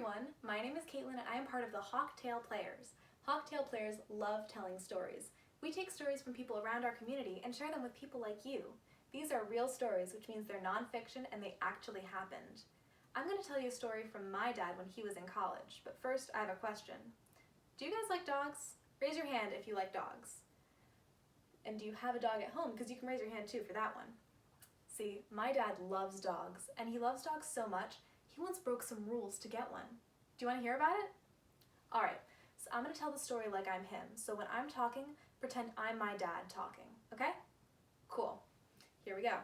everyone, my name is Caitlin and I am part of the Hawktail Players. Hawktail Players love telling stories. We take stories from people around our community and share them with people like you. These are real stories, which means they're nonfiction and they actually happened. I'm going to tell you a story from my dad when he was in college, but first I have a question. Do you guys like dogs? Raise your hand if you like dogs. And do you have a dog at home? Because you can raise your hand too for that one. See, my dad loves dogs, and he loves dogs so much, he once broke some rules to get one. Do you want to hear about it? Alright, so I'm going to tell the story like I'm him. So when I'm talking, pretend I'm my dad talking, okay? Cool. Here we go.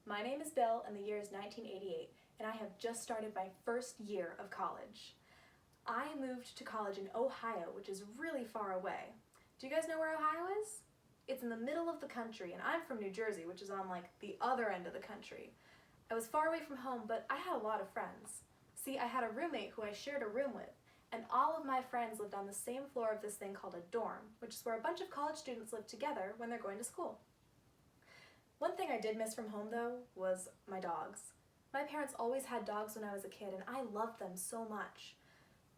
My name is Bill, and the year is 1988, and I have just started my first year of college. I moved to college in Ohio, which is really far away. Do you guys know where Ohio is? It's in the middle of the country, and I'm from New Jersey, which is on like the other end of the country. I was far away from home, but I had a lot of friends. See, I had a roommate who I shared a room with, and all of my friends lived on the same floor of this thing called a dorm, which is where a bunch of college students live together when they're going to school. One thing I did miss from home, though, was my dogs. My parents always had dogs when I was a kid, and I loved them so much.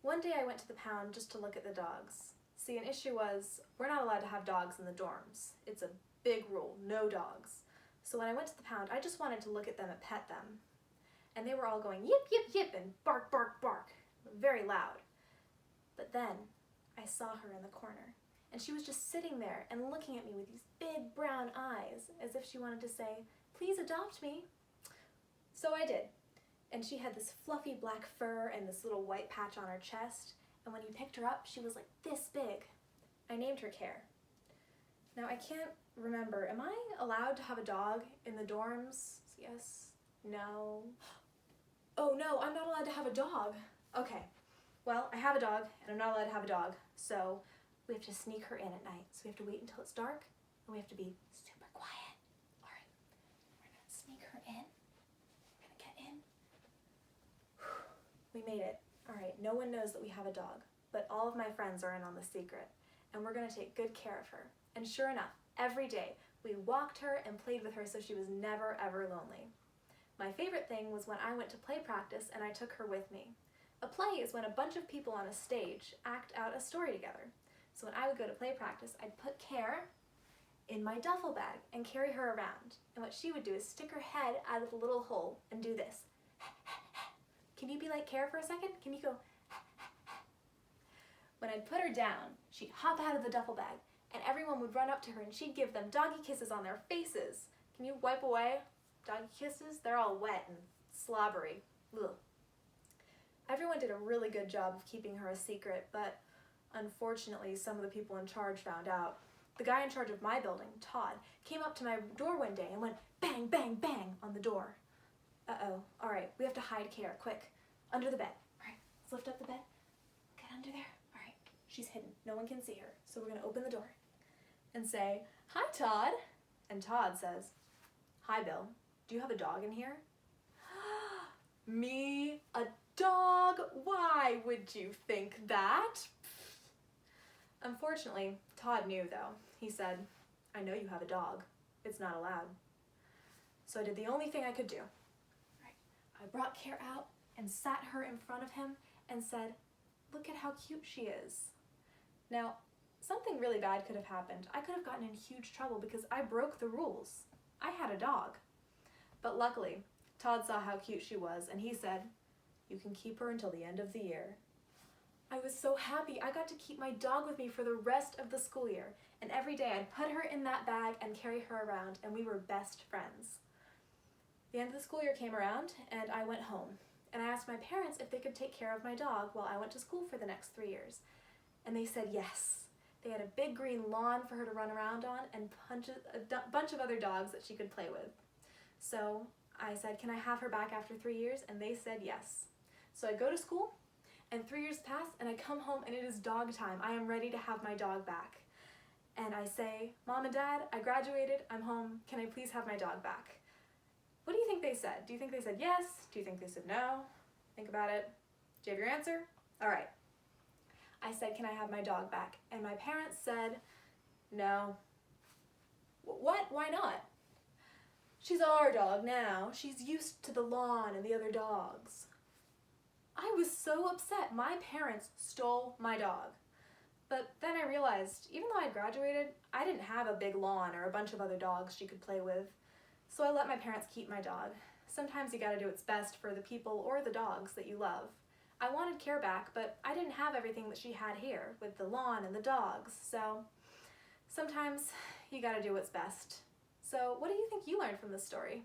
One day I went to the pound just to look at the dogs. See, an issue was, we're not allowed to have dogs in the dorms. It's a big rule, no dogs. So when I went to the pound, I just wanted to look at them and pet them. And they were all going yip, yip, yip, and bark, bark, bark, very loud. But then I saw her in the corner, and she was just sitting there and looking at me with these big brown eyes, as if she wanted to say, please adopt me. So I did. And she had this fluffy black fur and this little white patch on her chest, and when you picked her up, she was like this big. I named her Care. Now I can't remember, am I allowed to have a dog in the dorms? Yes? No? Oh no, I'm not allowed to have a dog. Okay, well, I have a dog, and I'm not allowed to have a dog, so we have to sneak her in at night. So we have to wait until it's dark, and we have to be super quiet. All right, we're gonna sneak her in. We're gonna get in. We made it. All right, no one knows that we have a dog, but all of my friends are in on the secret, and we're gonna take good care of her. And sure enough, every day we walked her and played with her so she was never ever lonely. My favorite thing was when I went to play practice and I took her with me. A play is when a bunch of people on a stage act out a story together. So when I would go to play practice, I'd put Care in my duffel bag and carry her around. And what she would do is stick her head out of the little hole and do this. Can you be like Care for a second? Can you go? When I'd put her down, she'd hop out of the duffel bag, and everyone would run up to her and she'd give them doggy kisses on their faces. Can you wipe away doggy kisses? They're all wet and slobbery. Ugh. Everyone did a really good job of keeping her a secret, but unfortunately some of the people in charge found out. The guy in charge of my building, Todd, came up to my door one day and went bang, bang, bang on the door. Uh-oh, all right, we have to hide Care, quick, under the bed. All right, let's lift up the bed, get under there. All right, she's hidden, no one can see her. So we're gonna open the door and say, hi, Todd. And Todd says, hi, Bill, do you have a dog in here? Me, a dog? Why would you think that? Unfortunately, Todd knew though. He said, I know you have a dog. It's not allowed. So I did the only thing I could do. I brought Care out and sat her in front of him and said, look at how cute she is. Now, something really bad could have happened. I could have gotten in huge trouble because I broke the rules. I had a dog. But luckily, Todd saw how cute she was and he said, you can keep her until the end of the year. I was so happy. I got to keep my dog with me for the rest of the school year. And every day I'd put her in that bag and carry her around, and we were best friends. The end of the school year came around and I went home. And I asked my parents if they could take care of my dog while I went to school for the next 3 years. And they said yes. They had a big green lawn for her to run around on and a bunch of other dogs that she could play with. So I said, can I have her back after 3 years? And they said yes. So I go to school, and 3 years pass, and I come home, and it is dog time. I am ready to have my dog back. And I say, Mom and Dad, I graduated, I'm home, can I please have my dog back? What do you think they said? Do you think they said yes? Do you think they said no? Think about it. Do you have your answer? All right. I said, can I have my dog back? And my parents said, no. What? Why not? She's our dog now. She's used to the lawn and the other dogs. I was so upset. My parents stole my dog. But then I realized, even though I graduated, I didn't have a big lawn or a bunch of other dogs she could play with. So I let my parents keep my dog. Sometimes you gotta do what's best for the people or the dogs that you love. I wanted Care back, but I didn't have everything that she had here, with the lawn and the dogs, so sometimes you gotta do what's best. So what do you think you learned from this story?